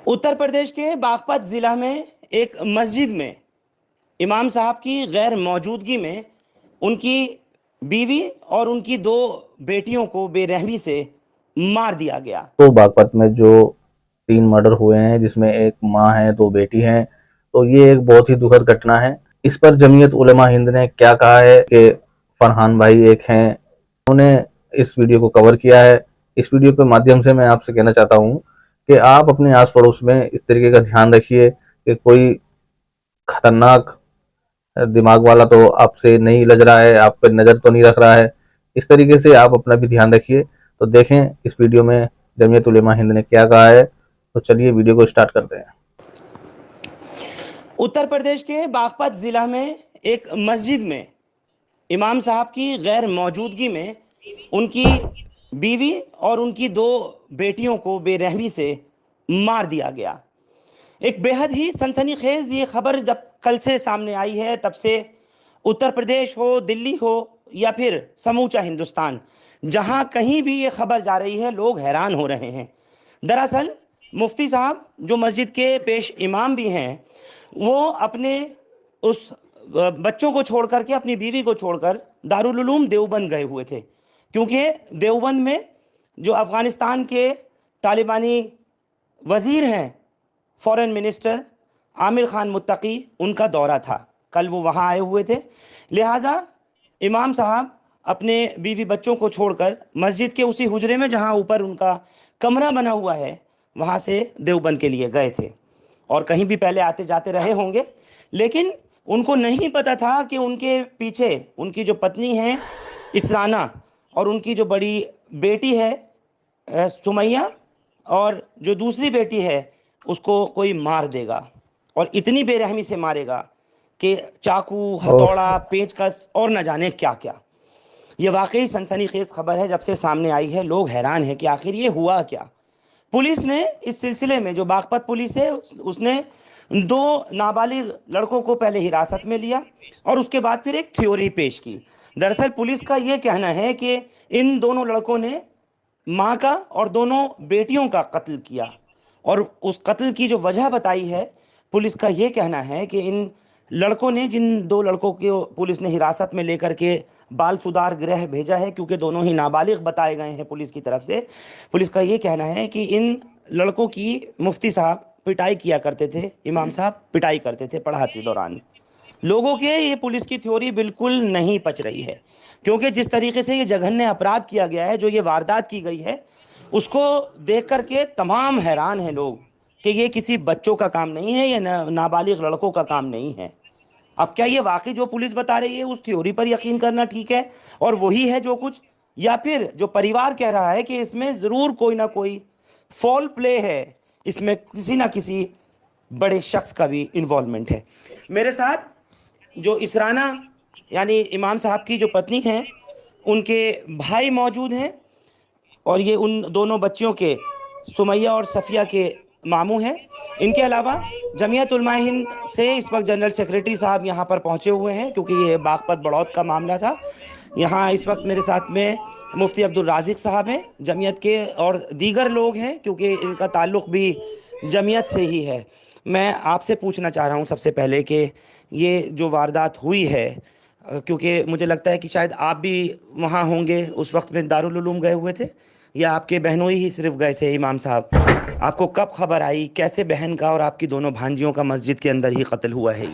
اتر پردیش کے باغپت ضلع میں ایک مسجد میں امام صاحب کی غیر موجودگی میں ان کی بیوی اور ان کی دو بیٹیوں کو بے رحمی سے مار دیا گیا۔ تو باغپت میں جو 3 مرڈر ہوئے ہیں، جس میں ایک ماں ہے، 2 بیٹی ہیں، تو یہ ایک بہت ہی دکھد گھٹنا ہے۔ اس پر جمعیت علماء ہند نے کیا کہا ہے کہ فرحان بھائی ایک ہیں، انہوں نے اس ویڈیو کو کور کیا ہے۔ اس ویڈیو کے مادھیم سے میں آپ سے کہنا چاہتا ہوں کہ آپ اپنے آس پڑوس میں اس طریقے کا دھیان رکھیے کہ کوئی خطرناک دماغ والا تو آپ سے نہیں لج رہا ہے، آپ پہ نظر تو نہیں رکھ رہا ہے۔ اس طریقے سے آپ اپنا بھی دھیان رکھیے۔ تو دیکھیں اس ویڈیو میں جمعیت علماء ہند نے کیا کہا ہے۔ تو چلیے ویڈیو کو سٹارٹ کرتے ہیں۔ اتر پردیش کے باغپت ضلع میں ایک مسجد میں امام صاحب کی غیر موجودگی میں ان کی بیوی اور ان کی دو بیٹیوں کو بے رحمی سے مار دیا گیا۔ ایک بے حد ہی سنسنی خیز یہ خبر جب کل سے سامنے آئی ہے، تب سے اتر پردیش ہو، دلی ہو یا پھر سموچا ہندوستان، جہاں کہیں بھی یہ خبر جا رہی ہے لوگ حیران ہو رہے ہیں۔ دراصل مفتی صاحب جو مسجد کے پیش امام بھی ہیں، وہ اپنے اس بچوں کو چھوڑ کر کے، اپنی بیوی کو چھوڑ کر دارالعلوم دیوبند گئے ہوئے تھے، کیونکہ دیوبند میں جو افغانستان کے طالبانی وزیر ہیں، فورن منسٹر عامر خان متقی، ان کا دورہ تھا، کل وہ وہاں آئے ہوئے تھے، لہٰذا امام صاحب اپنے بیوی بچوں کو چھوڑ کر مسجد کے اسی حجرے میں جہاں اوپر ان کا کمرہ بنا ہوا ہے، وہاں سے دیوبند کے لیے گئے تھے، اور کہیں بھی پہلے آتے جاتے رہے ہوں گے، لیکن ان کو نہیں پتا تھا کہ ان کے پیچھے ان کی جو پتنی ہیں اسرانہ، اور ان کی جو بڑی بیٹی ہے سمیہ، اور جو دوسری بیٹی ہے اس کو کوئی مار دے گا، اور اتنی بے رحمی سے مارے گا کہ چاقو، ہتھوڑا، پیچکس اور نہ جانے کیا کیا۔ یہ واقعی سنسنی خیز خبر ہے، جب سے سامنے آئی ہے لوگ حیران ہیں کہ آخر یہ ہوا کیا۔ پولیس نے اس سلسلے میں، جو باغپت پولیس ہے، اس نے 2 نابالغ لڑکوں کو پہلے حراست میں لیا اور اس کے بعد پھر ایک تھیوری پیش کی۔ دراصل پولیس کا یہ کہنا ہے کہ ان دونوں لڑکوں نے ماں کا اور دونوں بیٹیوں کا قتل کیا، اور اس قتل کی جو وجہ بتائی ہے، پولیس کا یہ کہنا ہے کہ ان لڑکوں نے، جن 2 لڑکوں کو پولیس نے حراست میں لے کر کے بال سودار گرہ بھیجا ہے، کیونکہ دونوں ہی نابالغ بتائے گئے ہیں پولیس کی طرف سے، پولیس کا یہ کہنا ہے کہ ان لڑکوں کی مفتی صاحب پٹائی کیا کرتے تھے، امام صاحب پٹائی کرتے تھے پڑھاتے دوران۔ لوگوں کے یہ پولیس کی تھیوری بالکل نہیں پچ رہی ہے، کیونکہ جس طریقے سے یہ جگھنیہ اپرادھ کیا گیا ہے، جو یہ واردات کی گئی ہے، اس کو دیکھ کر کے تمام حیران ہیں لوگ کہ یہ کسی بچوں کا کام نہیں ہے، یہ نابالغ لڑکوں کا کام نہیں ہے۔ اب کیا یہ واقعی جو پولیس بتا رہی ہے اس تھیوری پر یقین کرنا ٹھیک ہے اور وہی ہے جو کچھ، یا پھر جو پریوار کہہ رہا ہے کہ اس میں ضرور کوئی نہ کوئی فول پلے ہے، اس میں کسی نہ کسی بڑے شخص کا بھی انوالومنٹ ہے۔ میرے ساتھ جو اسرانہ یعنی امام صاحب کی جو پتنی ہیں، ان کے بھائی موجود ہیں، اور یہ ان دونوں بچیوں کے، سمیہ اور صفیہ کے ماموں ہیں۔ ان کے علاوہ جمعیت علماء ہند سے اس وقت جنرل سیکریٹری صاحب یہاں پر پہنچے ہوئے ہیں، کیونکہ یہ باغپت بڑوت کا معاملہ تھا۔ یہاں اس وقت میرے ساتھ میں مفتی عبدالرازق صاحب ہیں جمعیت کے، اور دیگر لوگ ہیں، کیونکہ ان کا تعلق بھی جمعیت سے ہی ہے۔ میں آپ سے پوچھنا چاہ رہا ہوں سب سے پہلے کہ یہ جو واردات ہوئی ہے، کیونکہ مجھے لگتا ہے کہ شاید آپ بھی وہاں ہوں گے اس وقت میں، دارالعلوم گئے ہوئے تھے، یا آپ کے بہنوئی ہی صرف گئے تھے امام صاحب؟ آپ کو کب خبر آئی، کیسے بہن کا اور آپ کی دونوں بھانجیوں کا مسجد کے اندر ہی قتل ہوا ہے؟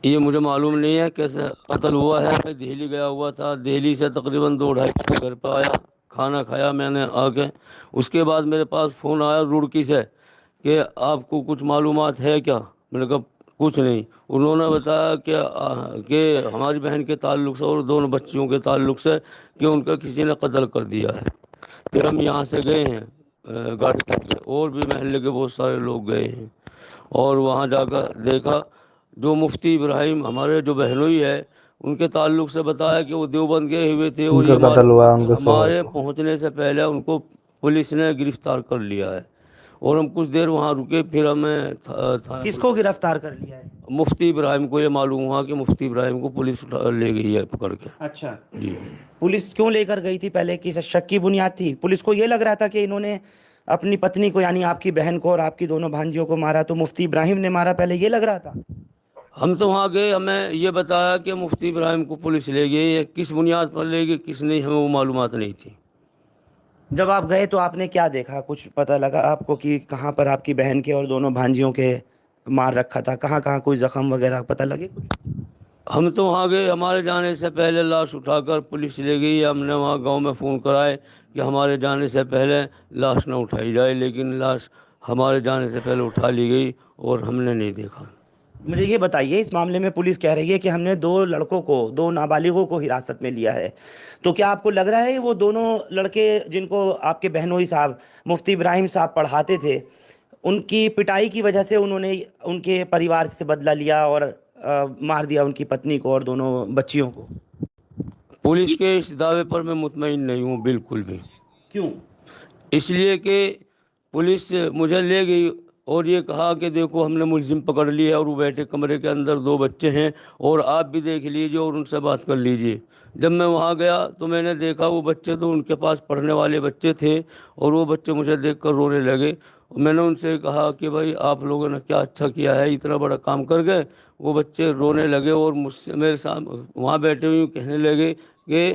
یہ مجھے معلوم نہیں ہے کیسے قتل ہوا ہے۔ میں دہلی گیا ہوا تھا، دہلی سے تقریباً 2-2.5 بجے گھر پہ آیا، کھانا کھایا میں نے آ کے، اس کے بعد میرے پاس فون آیا روڑکی سے کہ آپ کو کچھ معلومات ہے کیا؟ میں نے کہا کچھ نہیں۔ انہوں نے بتایا کہ ہماری بہن کے تعلق سے اور دونوں بچیوں کے تعلق سے کہ ان کا کسی نے قتل کر دیا ہے۔ پھر ہم یہاں سے گئے ہیں گاڑی کر کے، اور بھی محلے کے بہت سارے لوگ گئے ہیں، اور وہاں جا کر دیکھا، جو مفتی ابراہیم ہمارے جو بہنوئی ہے، ان کے تعلق سے بتایا کہ وہ دیوبند گئے ہوئے تھے، ان اور کا یہ قتل ہوا، ان کے شوہر ہمارے کو۔ پہنچنے سے پہلے ان کو پولیس نے گرفتار کر لیا ہے، اور ہم کچھ دیر وہاں رکے، پھر ہمیں کس کو گرفتار کر لیا ہے؟ مفتی ابراہیم کو یہ معلوم ہوا کہ مفتی ابراہیم کو پولیس لے گئی ہے پکڑ کے۔ اچھا، جی پولیس کیوں لے کر گئی تھی؟ پہلے کی شک کی بنیاد تھی؟ پولیس کو یہ لگ رہا تھا کہ انہوں نے اپنی پتنی کو یعنی آپ کی بہن کو اور آپ کی دونوں بھانجیوں کو مارا تو مفتی ابراہیم نے مارا، پہلے یہ لگ رہا تھا؟ ہم تو وہاں گئے، ہمیں یہ بتایا کہ مفتی ابراہیم کو پولیس لے گئی ہے، کس بنیاد پر لے گئی کس نہیں ہمیں وہ معلومات نہیں تھی۔ جب آپ گئے تو آپ نے کیا دیکھا؟ کچھ پتہ لگا آپ کو کہ کہاں پر آپ کی بہن کے اور دونوں بھانجیوں کے مار رکھا تھا؟ کہاں کہاں کوئی زخم وغیرہ پتہ لگے کچھ؟ ہم تو وہاں گئے، ہمارے جانے سے پہلے لاش اٹھا کر پولیس لے گئی، ہم نے وہاں گاؤں میں فون کرائے کہ ہمارے جانے سے پہلے لاش نہ اٹھائی جائے، لیکن لاش ہمارے جانے سے پہلے اٹھا لی گئی اور ہم نے نہیں دیکھا۔ مجھے یہ بتائیے، اس معاملے میں پولیس کہہ رہی ہے کہ ہم نے 2 لڑکوں کو، 2 نابالغوں کو حراست میں لیا ہے، تو کیا آپ کو لگ رہا ہے وہ دونوں لڑکے جن کو آپ کے بہنوئی صاحب مفتی ابراہیم صاحب پڑھاتے تھے، ان کی پٹائی کی وجہ سے انہوں نے ان کے پریوار سے بدلہ لیا اور مار دیا ان کی پتنی کو اور دونوں بچیوں کو؟ پولیس کے اس دعوے پر میں مطمئن نہیں ہوں بالکل بھی، کیوں؟ اس لیے کہ پولیس مجھے لے گئی اور یہ کہا کہ دیکھو ہم نے ملزم پکڑ لیا اور وہ بیٹھے کمرے کے اندر 2 بچے ہیں اور آپ بھی دیکھ لیجئے اور ان سے بات کر لیجئے۔ جب میں وہاں گیا تو میں نے دیکھا وہ بچے تو ان کے پاس پڑھنے والے بچے تھے اور وہ بچے مجھے دیکھ کر رونے لگے۔ میں نے ان سے کہا کہ بھائی آپ لوگوں نے کیا اچھا کیا ہے، اتنا بڑا کام کر گئے۔ وہ بچے رونے لگے اور مجھ سے میرے ساتھ وہاں بیٹھے ہوئے کہنے لگے کہ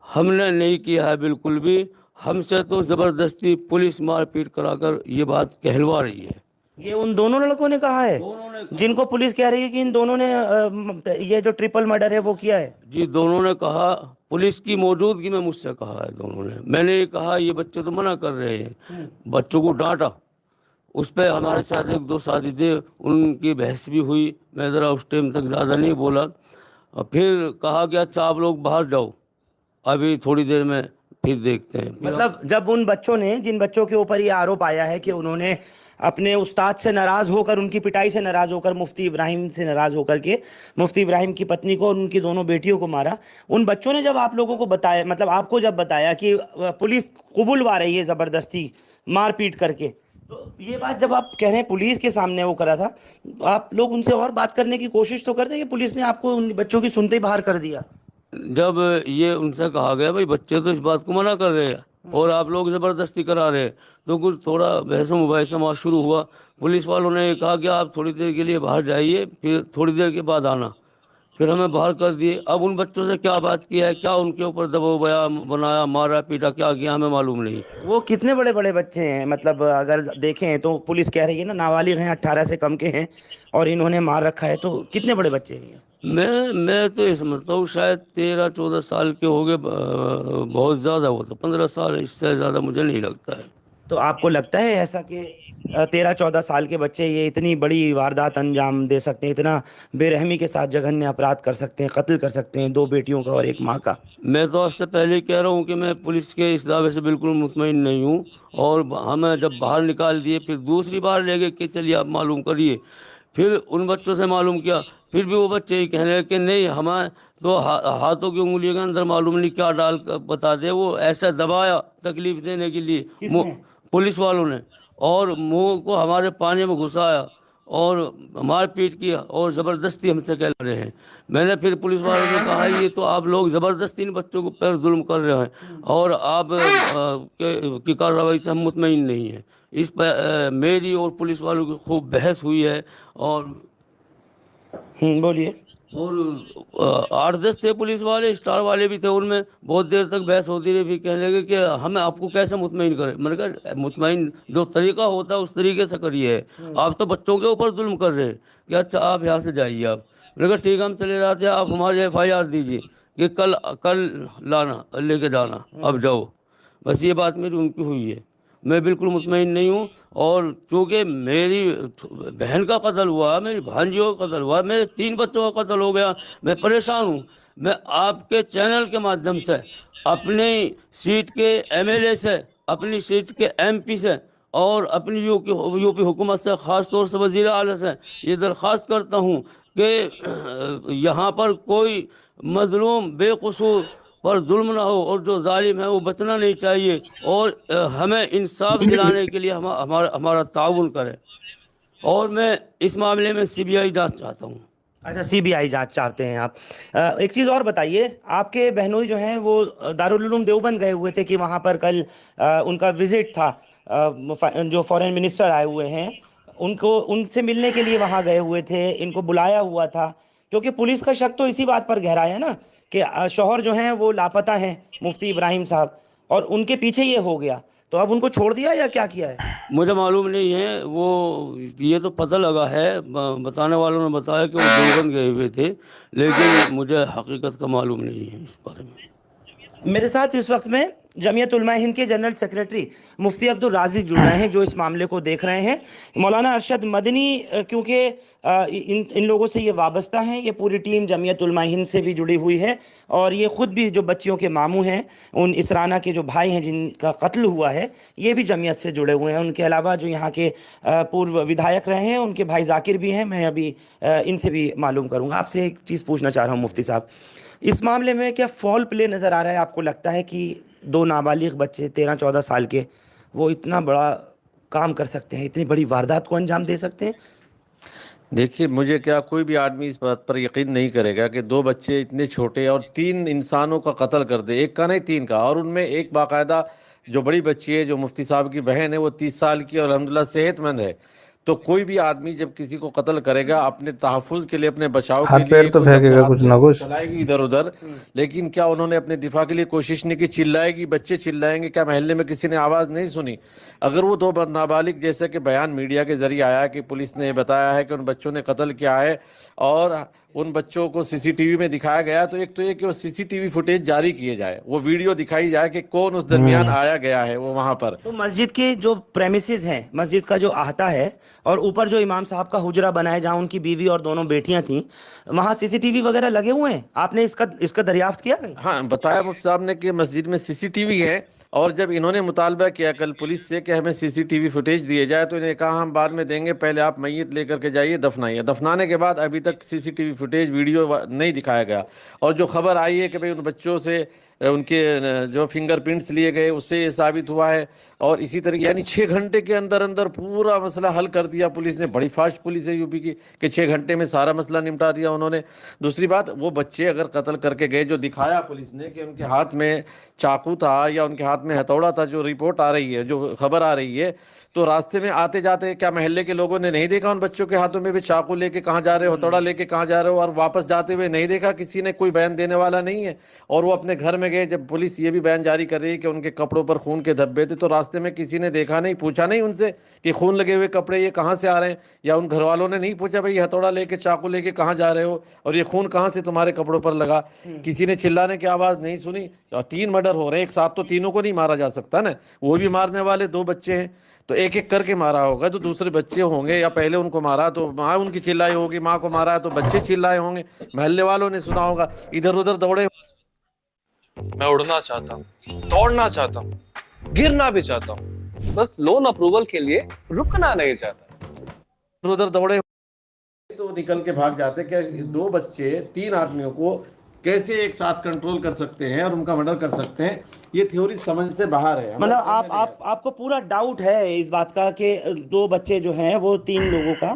ہم نے نہیں کیا ہے بالکل بھی، ہم سے تو زبردستی پولیس مار پیٹ کرا کر یہ بات کہلوا رہی ہے۔ یہ ان دونوں لڑکوں نے کہا ہے جن کو پولیس کہہ رہی ہے کہ ان دونوں نے یہ جو ٹرپل مرڈر ہے وہ کیا ہے؟ جی دونوں نے کہا، پولیس کی موجودگی میں مجھ سے کہا ہے دونوں نے۔ میں نے یہ کہا یہ بچے تو منع کر رہے ہیں، بچوں کو ڈانٹا، اس پہ ہمارے ساتھ 1-2 ساتھی تھے، ان کی بحث بھی ہوئی، میں ذرا اس ٹائم تک زیادہ نہیں بولا، اور پھر کہا کہ اچھا آپ لوگ باہر جاؤ، ابھی تھوڑی دیر میں پھر دیکھتے ہیں۔ مطلب جب ان بچوں نے، جن بچوں کے اوپر یہ آروپ آیا ہے کہ انہوں نے اپنے استاد سے ناراض ہو کر، ان کی پٹائی سے ناراض ہو کر، مفتی ابراہیم سے ناراض ہو کر کے مفتی ابراہیم کی پتنی کو اور ان کی دونوں بیٹیوں کو مارا، ان بچوں نے جب آپ لوگوں کو بتایا، مطلب آپ کو جب بتایا کہ پولیس قبولوا رہی ہے زبردستی مار پیٹ کر کے، تو یہ بات جب آپ کہہ رہے ہیں پولیس کے سامنے وہ کرا تھا، آپ لوگ ان سے اور بات کرنے کی کوشش تو کرتے کہ پولیس نے آپ کو ان بچوں کی سنتے ہی باہر کر دیا؟ جب یہ ان سے کہا گیا بھائی بچے تو اس بات کو منع کر رہے ہیں اور آپ لوگ زبردستی کرا رہے ہیں، تو کچھ تھوڑا بحث و مباحثہ وہاں شروع ہوا۔ پولیس والوں نے کہا کہ آپ تھوڑی دیر کے لیے باہر جائیے، پھر تھوڑی دیر کے بعد آنا، پھر ہمیں باہر کر دیے۔ اب ان بچوں سے کیا بات کیا ہے، کیا ان کے اوپر دباؤ بنایا، مارا پیٹا کیا کیا ہمیں معلوم نہیں۔ وہ کتنے بڑے بڑے بچے ہیں؟ مطلب اگر دیکھیں تو پولیس کہہ رہی ہے نا نابالغ ہیں، 18 سے کم کے ہیں، اور انہوں نے مار رکھا ہے، تو کتنے بڑے بچے ہیں؟ میں تو یہ سمجھتا ہوں شاید 13-14 سال کے ہو گئے، بہت زیادہ ہو تو 15 سال، اس سے زیادہ مجھے نہیں لگتا ہے۔ تو آپ کو لگتا ہے ایسا کہ 13-14 سال کے بچے یہ اتنی بڑی واردات انجام دے سکتے ہیں، اتنا بے رحمی کے ساتھ جگھنیہ اپرادھ کر سکتے ہیں، قتل کر سکتے ہیں 2 بیٹیوں کا اور 1 ماں کا؟ میں تو آپ سے پہلے ہی کہہ رہا ہوں کہ میں پولیس کے اس دعوے سے بالکل مطمئن نہیں ہوں، اور ہمیں جب باہر نکال دیے پھر دوسری بار لے گئے کہ چلیے آپ معلوم کریے، پھر ان بچوں سے معلوم کیا، پھر بھی وہ بچے ہی کہنے لگے کہ نہیں ہمیں تو ہاتھوں کی انگلیوں کے اندر معلوم نہیں کیا ڈال کر بتا دے، وہ ایسا دبایا تکلیف دینے کے لیے کس نے؟ پولیس والوں نے، اور منہ کو ہمارے پانی میں گھسایا اور مار پیٹ کیا اور زبردستی ہم سے کہہ رہے ہیں۔ میں نے پھر پولیس والوں سے کہا یہ تو آپ لوگ زبردستی ان بچوں کو پر ظلم کر رہے ہیں اور آپ کی کارروائی سے ہم مطمئن نہیں ہیں۔ اس پہ میری اور پولیس والوں کی خوب بحث ہوئی ہے، اور بولیے۔ 8-10 تھے پولیس والے، اسٹار والے بھی تھے، ان میں بہت دیر تک بحث ہوتی رہی، پھر کہنے لگے کہ ہمیں آپ کو کیسے مطمئن کریں۔ میں نے کہا مطمئن جو طریقہ ہوتا ہے اس طریقے سے کریے، آپ تو بچوں کے اوپر ظلم کر رہے ہیں کہ اچھا آپ یہاں سے جائیے آپ۔ میں نے کہا ٹھیک ہے ہم چلے جاتے ہیں، آپ ہماری FIR دیجیے کہ کل لانا لے کے جانا، اب جاؤ۔ بس یہ بات میری ان کی ہوئی ہے، میں بالکل مطمئن نہیں ہوں، اور چونکہ میری بہن کا قتل ہوا، میری بھانجیوں کا قتل ہوا، میرے 3 بچوں کا قتل ہو گیا، میں پریشان ہوں۔ میں آپ کے چینل کے مادھیم سے اپنی سیٹ کے MLA سے، اپنی سیٹ کے MP سے، اور اپنی یو پی حکومت سے، خاص طور سے وزیر اعلیٰ سے یہ درخواست کرتا ہوں کہ یہاں پر کوئی مظلوم بے قصور پر ظلم نہ ہو، اور جو ظالم ہے وہ بچنا نہیں چاہیے، اور ہمیں انصاف دلانے کے لیے ہمارا تعاون کرے، اور میں اس معاملے میں CBI جانچ چاہتا ہوں۔ اچھا CBI جانچ چاہتے ہیں آپ؟ ایک چیز اور بتائیے، آپ کے بہنوئی جو ہیں وہ دارالعلوم دیوبند گئے ہوئے تھے کہ وہاں پر کل ان کا وزٹ تھا جو فورن منسٹر آئے ہوئے ہیں ان سے ملنے کے لیے وہاں گئے ہوئے تھے، ان کو بلایا ہوا تھا، کیونکہ پولیس کا شک تو اسی بات پر گہرا ہے نا کہ شوہر جو ہیں وہ لاپتہ ہیں مفتی ابراہیم صاحب، اور ان کے پیچھے یہ ہو گیا، تو اب ان کو چھوڑ دیا یا کیا کیا ہے؟ مجھے معلوم نہیں ہے، وہ یہ تو پتہ لگا ہے، بتانے والوں نے بتایا کہ وہ دیوبند گئے ہوئے تھے، لیکن مجھے حقیقت کا معلوم نہیں ہے اس بارے میں۔ میرے ساتھ اس وقت میں جمعیت علماء ہند کے جنرل سیکریٹری مفتی عبد الرازق جڑ رہے ہیں، جو اس معاملے کو دیکھ رہے ہیں۔ مولانا ارشد مدنی کیونکہ ان لوگوں سے یہ وابستہ ہیں، یہ پوری ٹیم جمعیت علماء ہند سے بھی جڑی ہوئی ہے، اور یہ خود بھی جو بچیوں کے ماموں ہیں، ان اسرانہ کے جو بھائی ہیں جن کا قتل ہوا ہے، یہ بھی جمعیت سے جڑے ہوئے ہیں۔ ان کے علاوہ جو یہاں کے پورو ودھایک رہے ہیں، ان کے بھائی ذاکر بھی ہیں، میں ابھی ان سے بھی معلوم کروں گا۔ آپ سے ایک چیز پوچھنا چاہ رہا ہوں مفتی صاحب، اس معاملے میں کیا فول پلے نظر آ رہا ہے؟ آپ کو لگتا ہے کہ دو نابالغ بچے 13-14 سال کے وہ اتنا بڑا کام کر سکتے ہیں، اتنی بڑی واردات کو انجام دے سکتے ہیں؟ دیکھیے، مجھے کیا کوئی بھی آدمی اس بات پر یقین نہیں کرے گا کہ دو بچے اتنے چھوٹے اور 3 انسانوں کا قتل کر دے، ایک کا نہیں 3 کا، اور ان میں ایک باقاعدہ جو بڑی بچی ہے، جو مفتی صاحب کی بہن ہے، وہ 30 سال کی اور الحمدللہ صحت مند ہے۔ تو کوئی بھی آدمی جب کسی کو قتل کرے گا، اپنے تحفظ کے لیے، اپنے بچاؤ کے ہاتھ پیر لیے، تو کوئی اپنے پھینکے گا ہاتھ کچھ میں نہ کچھ۔ چلائے گی ادھر ادھر، لیکن کیا انہوں نے اپنے دفاع کے لیے کوشش نہیں کی؟ چلائے گی، بچے چلائیں گے، کیا محلے میں کسی نے آواز نہیں سنی؟ اگر وہ 2 نابالغ، جیسے کہ بیان میڈیا کے ذریعے آیا کہ پولیس نے بتایا ہے کہ ان بچوں نے قتل کیا ہے اور ان بچوں کو سی سی ٹی وی میں دکھایا گیا، تو ایک تو یہ کہ وہ سی سی ٹی وی فوٹیج جاری کیے جائے، وہ ویڈیو دکھائی جائے کہ کون اس درمیان آیا گیا ہے وہ وہاں پر۔ تو مسجد کے جو پریمیسز ہیں، مسجد کا جو احاطہ ہے، اور اوپر جو امام صاحب کا حجرہ بنا ہے جہاں ان کی بیوی اور دونوں بیٹیاں تھیں، وہاں سی سی ٹی وی وغیرہ لگے ہوئے ہیں؟ آپ نے اس کا دریافت کیا کہیں؟ ہاں، بتایا مفتی صاحب نے کہ مسجد میں سی سی ٹی وی ہے، اور جب انہوں نے مطالبہ کیا کل پولیس سے کہ ہمیں سی سی ٹی وی فوٹیج دیے جائے، تو انہیں کہا ہم بعد میں دیں گے، پہلے آپ میت لے کر کے جائیے، دفنائیے۔ دفنانے کے بعد ابھی تک C C T V footage video نہیں دکھایا گیا، اور جو خبر آئی ہے کہ بھئی ان بچوں سے ان کے جو فنگر پرنٹس لیے گئے، اس سے یہ ثابت ہوا ہے، اور اسی طرح یعنی 6 گھنٹے کے اندر اندر پورا مسئلہ حل کر دیا پولیس نے۔ بڑی فاسٹ پولیس ہے یو پی کی کہ 6 گھنٹے میں سارا مسئلہ نمٹا دیا انہوں نے۔ دوسری بات، وہ بچے اگر قتل کر کے گئے، جو دکھایا پولیس نے کہ ان کے ہاتھ میں چاقو تھا یا ان کے ہاتھ میں ہتھوڑا تھا، جو رپورٹ آ رہی ہے، جو خبر آ رہی ہے، تو راستے میں آتے جاتے کیا محلے کے لوگوں نے نہیں دیکھا ان بچوں کے ہاتھوں میں بھی چاقو لے کے کہاں جا رہے ہو، ہتھوڑا لے کے کہاں جا رہے ہو، اور واپس جاتے ہوئے نہیں دیکھا کسی نے؟ کوئی بیان دینے والا نہیں ہے، اور وہ اپنے گھر میں گئے۔ جب پولیس یہ بھی بیان جاری کر رہی ہے کہ ان کے کپڑوں پر خون کے دھبے تھے، تو راستے میں کسی نے دیکھا نہیں، پوچھا نہیں ان سے کہ خون لگے ہوئے کپڑے یہ کہاں سے آ رہے ہیں؟ یا ان گھر والوں نے نہیں پوچھا بھائی یہ ہتھوڑا لے کے چاقو لے کے کہاں جا رہے ہو اور یہ خون کہاں سے تمہارے کپڑوں پر لگا؟ کسی نے چلانے کی آواز نہیں سنی؟ اور 3 مرڈر ہو رہے ہیں ایک ساتھ، تو تینوں کو نہیں مارا جا سکتا نا، وہ بھی مارنے والے 2 بچے ہیں، تو ایک ایک کر کے مارا ہوگا، تو دوسرے بچے ہوں گے، یا پہلے ان کو مارا تو ماں ان کی چلائی ہوگی، ماں کو مارا تو بچے چلائے ہوں گے، محلے والوں نے سنا ہوگا، ادھر ادھر دوڑے۔ میں اڑنا چاہتا ہوں، دوڑنا چاہتا ہوں، گرنا بھی چاہتا ہوں، بس لون اپروول کے لیے رکنا نہیں چاہتا۔ ادھر دوڑے تو نکل کے بھاگ جاتے۔ کہ 2 بچے 3 آدمیوں کو کیسے ایک ساتھ کنٹرول کر سکتے ہیں اور ان کا مرڈر کر سکتے ہیں، یہ تھیوری سمجھ سے باہر ہے۔ مطلب آپ کو پورا ڈاؤٹ ہے اس بات کا کہ 2 بچے جو ہیں وہ 3 لوگوں کا،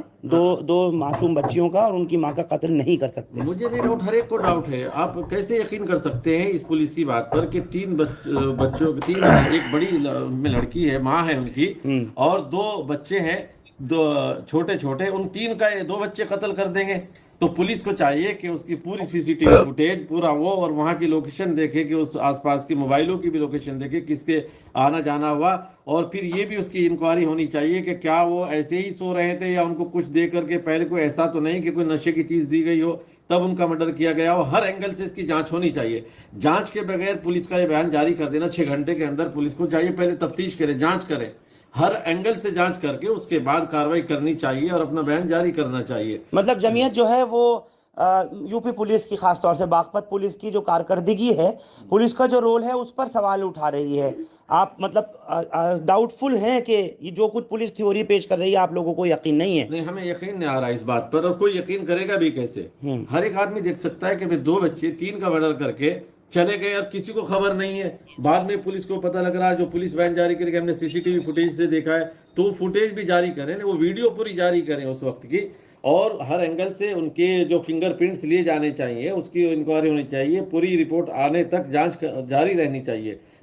دو معصوم بچیوں کا اور ان کی ماں کا قتل نہیں کر سکتے؟ مجھے نہیں ڈاؤٹ، ہر ایک کو ڈاؤٹ ہے۔ آپ کیسے یقین کر سکتے ہیں اس پولیس کی بات پر کہ 3 بچوں، ایک بڑی میں لڑکی ہے، ماں ہے ان کی، اور 2 بچے ہیں، 2 چھوٹے چھوٹے، ان 3 کا 2 بچے قتل کر دیں گے؟ تو پولیس کو چاہیے کہ اس کی پوری سی سی ٹی وی فوٹیج، پورا وہ، اور وہاں کی لوکیشن دیکھے، کہ اس آس پاس کی موبائلوں کی بھی لوکیشن دیکھے، کس کے آنا جانا ہوا، اور پھر یہ بھی اس کی انکوائری ہونی چاہیے کہ کیا وہ ایسے ہی سو رہے تھے یا ان کو کچھ دے کر کے، پہلے کوئی ایسا تو نہیں کہ کوئی نشے کی چیز دی گئی ہو تب ان کا مرڈر کیا گیا ہو۔ ہر اینگل سے اس کی جانچ ہونی چاہیے۔ جانچ کے بغیر پولیس کا یہ بیان جاری کر دینا، 6 گھنٹے کے اندر پولیس کو چاہیے پہلے تفتیش کرے، جانچ کرے، ہر اینگل سے جانچ کر کے اس کے بعد کارروائی کرنی چاہیے اور اپنا بیان جاری کرنا چاہیے۔ مطلب جمعیت جو ہے وہ یو پی پولیس کی، خاص طور سے باغپت پولیس کی جو کارکردگی ہے، پولیس کا جو رول ہے، اس پر سوال اٹھا رہی ہے۔ آپ مطلب ڈاؤٹ فل ہیں کہ یہ جو کچھ پولیس تھیوری پیش کر رہی ہے آپ لوگوں کو یقین نہیں ہے؟ نہیں، ہمیں یقین نہیں آ رہا اس بات پر، اور کوئی یقین کرے گا بھی کیسے؟ ہر ایک آدمی دیکھ سکتا ہے کہ 2 بچے 3 کا مرڈر کر کے چلے گئے اور کسی کو خبر نہیں ہے، بعد میں پولیس کو پتہ لگ رہا ہے، جو پولیس بیان جاری کرے کہ ہم نے سی سی ٹی وی فوٹیج سے دیکھا ہے، تو فوٹیج بھی جاری کریں، وہ ویڈیو پوری جاری کریں اس وقت کی، اور ہر اینگل سے ان کے جو فنگر پرنٹس لیے جانے چاہیے، اس کی انکوائری ہونی چاہیے، پوری رپورٹ آنے تک جانچ جاری رہنی چاہیے۔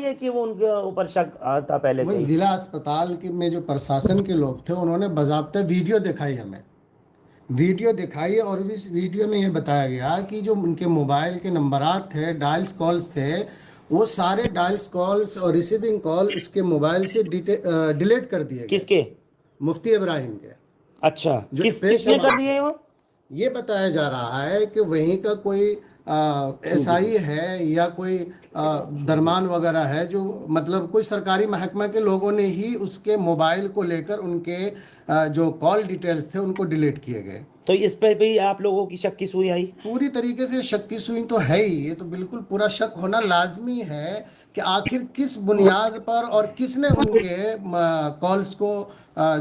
یہ کہ وہ ان کے اوپر شک تھا پہلے سے وہی ہی؟ ضلع اسپتال کے میں جو پرشاسن کے لوگ تھے انہوں نے باضابطہ ویڈیو دکھائی ہمیں، ویڈیو دکھائی، اور اس ویڈیو میں یہ بتایا گیا کہ جو ان کے موبائل کے نمبرات تھے، ڈائلز کالز تھے، وہ سارے ڈائلز کالز اور ریسیونگ کال اس کے موبائل سے ڈیلیٹ کر دیے کس گئے، کے؟ مفتی ابراہیم کے. اچھا جو کس پیش نے کر آواز دیے وہ؟ یہ بتایا جا رہا ہے کہ وہیں کا کوئی ایس آئی ہے یا کوئی درمان وغیرہ ہے، جو مطلب کوئی سرکاری محکمہ کے لوگوں نے ہی اس کے موبائل کو لے کر ان کے جو کال ڈیٹیلز تھے ان کو ڈیلیٹ کیے گئے. تو اس پہ بھی آپ لوگوں کی شک کی سوئی آئی؟ پوری طریقے سے شک کی سوئی تو ہے ہی، یہ تو بالکل پورا شک ہونا لازمی ہے کہ آخر کس بنیاد پر اور کس نے ان کے کالز کو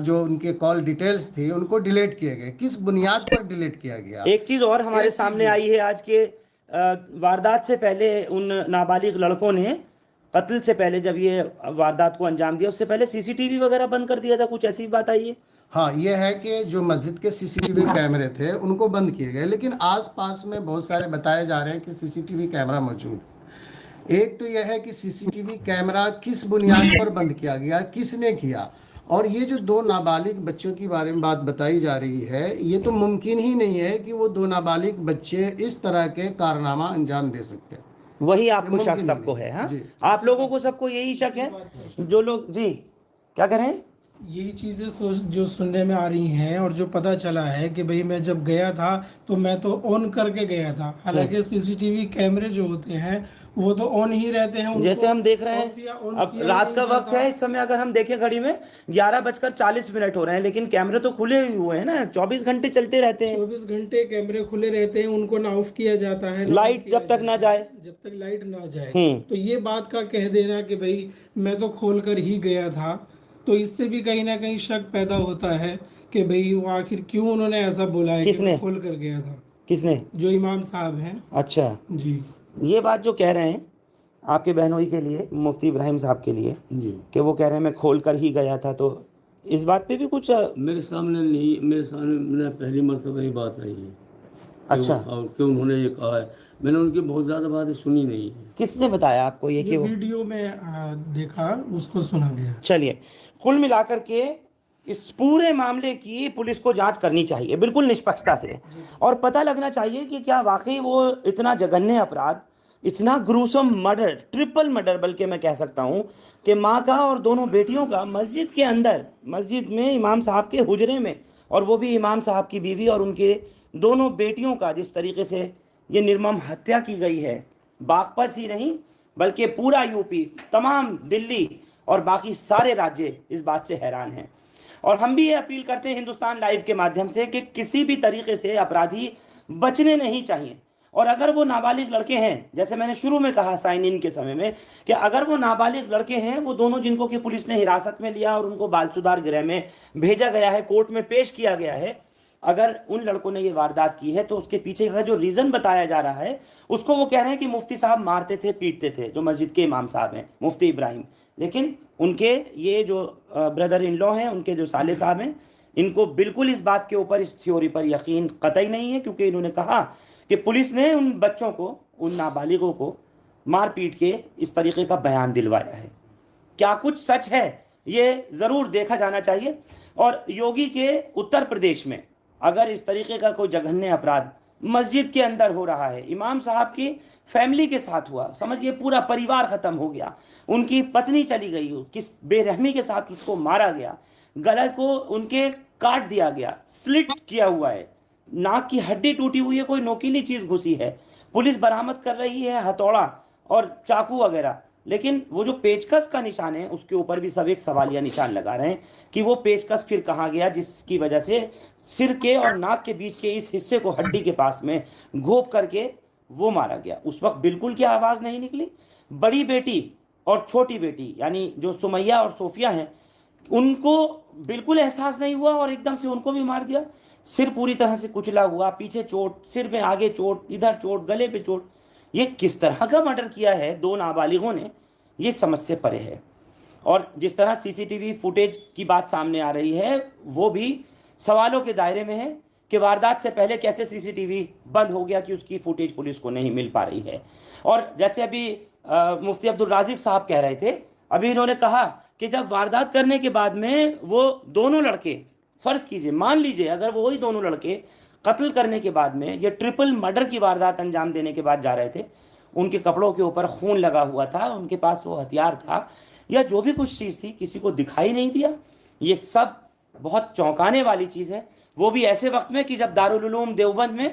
جو ان کے کال ڈیٹیلز تھی ان کو ڈیلیٹ کیے گئے، کس بنیاد پر ڈیلیٹ کیا گیا. ایک چیز اور ہمارے ایک چیز سامنے یہ- آئی ہے آج کے واردات سے پہلے ان نابالغ لڑکوں نے قتل سے پہلے جب یہ واردات کو انجام دیا اس سے پہلے سی سی ٹی وی وغیرہ بند کر دیا تھا، کچھ ایسی بات آئی ہے؟ ہاں یہ ہے کہ جو مسجد کے سی سی ٹی وی کیمرے تھے ان کو بند کیے گئے، لیکن آس پاس میں بہت سارے بتائے جا رہے ہیں کہ سی سی ٹی وی کیمرہ موجود ہے. ایک تو یہ ہے کہ سی سی ٹی وی کیمرہ کس بنیاد پر بند کیا گیا، کس نے کیا، اور یہ جو دو نابالغ بچوں کی بارے میں بات بتائی جا رہی ہے، یہ تو ممکن ہی نہیں ہے کہ وہ دو نابالغ بچے اس طرح کے کارنامہ انجام دے سکتے ہیں. وہی آپ کو یہ شک ممکن سب نہیں کو ہے؟ ہاں جی. آپ لوگوں کو سب کو یہی شک ہے جو لوگ جی کیا کر رہے ہیں؟ یہی چیزیں جو سننے میں آ رہی ہیں اور جو پتہ چلا ہے کہ بھئی میں جب گیا تھا تو میں تو آن کر کے گیا تھا، حالانکہ سی سی ٹی وی کیمرے جو ہوتے ہیں وہ تو آن ہی رہتے ہیں. جیسے ہم دیکھ رہے ہیں اب رات کا وقت ہے، اس سمے اگر ہم دیکھیں گھڑی میں 11:40 ہو رہے ہیں، لیکن کیمرے تو کھلے ہوئے ہیں نا، 24 گھنٹے چلتے رہتے ہیں. 24 گھنٹے کیمرے کھلے رہتے ہیں، ان کو نہ آف کیا جاتا ہے، لائٹ جب تک نہ جائے، جب تک لائٹ نہ جائے. تو یہ بات کا کہہ دینا کہ بھئی میں تو کھول کر ہی گیا تھا، تو اس سے بھی کہیں نہ کہیں شک پیدا ہوتا ہے کہ بھئی وہ آخر کیوں انہوں نے ایسا بولا ہے کس کہ نے میں کھول کر گیا تھا. کس نے؟ جو امام صاحب ہیں. اچھا جی یہ بات جو کہہ رہے ہیں آپ کے بہنوئی کے لیے، مفتی ابراہیم صاحب کے لیے، جی کہ وہ کہہ رہے ہیں میں کھول کر ہی گیا تھا، تو اس بات پہ بھی کچھ میرے سامنے نہیں، میرے سامنے پہلی مرتبہ یہ بات آئی ہے. اچھا اور کہ انہوں نے یہ کہا ہے، میں نے ان کی بہت زیادہ باتیں سنی نہیں ہے. کس نے بتایا آپ کو یہ کہ یہ وہ؟ ویڈیو میں دیکھا، اس کو سنا گیا. چلیے کل ملا کر کے اس پورے معاملے کی پولیس کو جانچ کرنی چاہیے بالکل نشپکشتا سے، اور پتہ لگنا چاہیے کہ کیا واقعی وہ اتنا جگنیہ اپرادھ، اتنا گروسم مرڈر، ٹرپل مرڈر بلکہ میں کہہ سکتا ہوں کہ ماں کا اور دونوں بیٹیوں کا مسجد کے اندر، مسجد میں امام صاحب کے حجرے میں، اور وہ بھی امام صاحب کی بیوی اور ان کے دونوں بیٹیوں کا جس طریقے سے یہ نرمم ہتیا کی گئی ہے. باغپت ہی نہیں بلکہ پورا یو پی، تمام دلی اور باقی سارے راجیہ اس بات سے حیران ہیں. اور ہم بھی یہ اپیل کرتے ہیں ہندوستان لائیو کے مادھیم سے کہ کسی بھی طریقے سے اپرادھی بچنے نہیں چاہیے. اور اگر وہ نابالغ لڑکے ہیں، جیسے میں نے شروع میں کہا سائن ان کے سمے میں، کہ اگر وہ نابالغ لڑکے ہیں، وہ دونوں جن کو کہ پولیس نے حراست میں لیا اور ان کو بال سدھار گرہ میں بھیجا گیا ہے، کورٹ میں پیش کیا گیا ہے، اگر ان لڑکوں نے یہ واردات کی ہے تو اس کے پیچھے کا جو ریزن بتایا جا رہا ہے اس کو وہ کہہ رہے ہیں کہ مفتی صاحب مارتے تھے، پیٹتے تھے، جو مسجد کے امام صاحب ہیں مفتی ابراہیم. لیکن ان کے یہ جو بردر ان لا ہیں، ان کے جو سالے صاحب ہیں، ان کو بالکل اس بات کے اوپر، اس تھیوری پر یقین قطعی نہیں ہے، کیونکہ انہوں نے کہا کہ پولیس نے ان بچوں کو، ان نابالغوں کو مار پیٹ کے اس طریقے کا بیان دلوایا ہے. کیا کچھ سچ ہے یہ ضرور دیکھا جانا چاہیے. اور یوگی کے اتر پردیش میں اگر اس طریقے کا کوئی جگھنیہ اپرادھ مسجد کے اندر ہو رہا ہے، امام صاحب کی فیملی کے ساتھ ہوا، سمجھیے پورا پریوار ختم ہو گیا، ان کی پتنی چلی گئی، کس بے رحمی کے ساتھ اس کو مارا گیا، گلے کو ان کے کاٹ دیا گیا، سلٹ کیا ہوا ہے، ناک کی ہڈی ٹوٹی ہوئی ہے، کوئی نوکیلی چیز گھسی ہے، پولیس برآمد کر رہی ہے ہتھوڑا اور چاقو وغیرہ، لیکن وہ جو پیچکس کا نشان ہے اس کے اوپر بھی سب ایک سوالیہ نشان لگا رہے ہیں کہ وہ پیچکس پھر کہاں گیا جس کی وجہ سے سر کے اور ناک کے بیچ کے اس حصے کو ہڈی کے پاس میں گھوپ کر کے وہ مارا گیا. اس وقت بالکل کیا آواز نہیں نکلی. بڑی بیٹی اور چھوٹی بیٹی یعنی جو سمیہ اور صوفیہ ہیں، ان کو بالکل احساس نہیں ہوا اور ایک دم سے ان کو بھی مار دیا. سر پوری طرح سے کچلا ہوا، پیچھے چوٹ، سر میں آگے چوٹ، ادھر چوٹ، گلے پہ چوٹ. یہ کس طرح کا مرڈر کیا ہے دو نابالغوں نے، یہ سمجھ سے پرے ہے. اور جس طرح سی سی ٹی وی فوٹیج کی بات سامنے آ رہی ہے وہ بھی سوالوں کے دائرے میں ہے کہ واردات سے پہلے کیسے CCTV بند ہو گیا کہ اس کی فوٹیج پولیس کو نہیں مل پا رہی ہے. اور جیسے ابھی مفتی عبدالرازق صاحب کہہ رہے تھے, ابھی انہوں نے کہا کہ جب واردات کرنے کے بعد میں وہ دونوں لڑکے, فرض کیجئے, مان لیجئے اگر وہی دونوں لڑکے قتل کرنے کے بعد میں یہ ٹرپل مرڈر کی واردات انجام دینے کے بعد جا رہے تھے, ان کے کپڑوں کے اوپر خون لگا ہوا تھا, ان کے پاس وہ ہتھیار تھا یا جو بھی کچھ چیز تھی, کسی کو دکھائی نہیں دیا. یہ سب بہت چونکانے والی چیز ہے, وہ بھی ایسے وقت میں کہ جب دارالعلوم دیوبند میں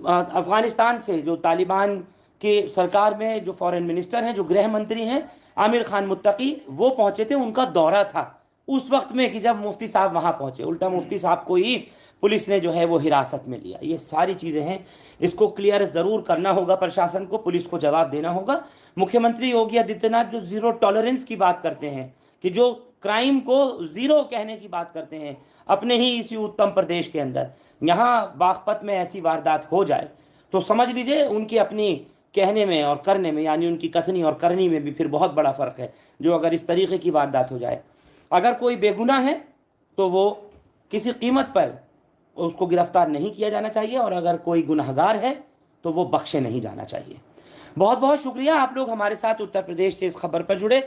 افغانستان سے جو طالبان کے سرکار میں جو فارن منسٹر ہیں, جو گرہ منتری ہیں عامر خان متقی, وہ پہنچے تھے, ان کا دورہ تھا اس وقت میں کہ جب مفتی صاحب وہاں پہنچے, الٹا مفتی صاحب کو ہی پولیس نے جو ہے وہ حراست میں لیا. یہ ساری چیزیں ہیں, اس کو کلیئر ضرور کرنا ہوگا پرشاسن کو, پولیس کو جواب دینا ہوگا. مکھیہ منتری یوگی آدتیہ ناتھ جو زیرو ٹالرنس کی بات کرتے ہیں, کہ جو کرائم کو زیرو کہنے کی بات کرتے ہیں اپنے ہی اسی اتم پردیش کے اندر, یہاں باغپت میں ایسی واردات ہو جائے تو سمجھ لیجئے ان کی اپنی کہنے میں اور کرنے میں, یعنی ان کی کتھنی اور کرنی میں بھی پھر بہت بڑا فرق ہے. جو اگر اس طریقے کی واردات ہو جائے, اگر کوئی بے گناہ ہے تو وہ کسی قیمت پر اس کو گرفتار نہیں کیا جانا چاہیے, اور اگر کوئی گنہگار ہے تو وہ بخشے نہیں جانا چاہیے. بہت بہت شکریہ آپ لوگ ہمارے ساتھ اتر پردیش سے اس خبر پر جڑے.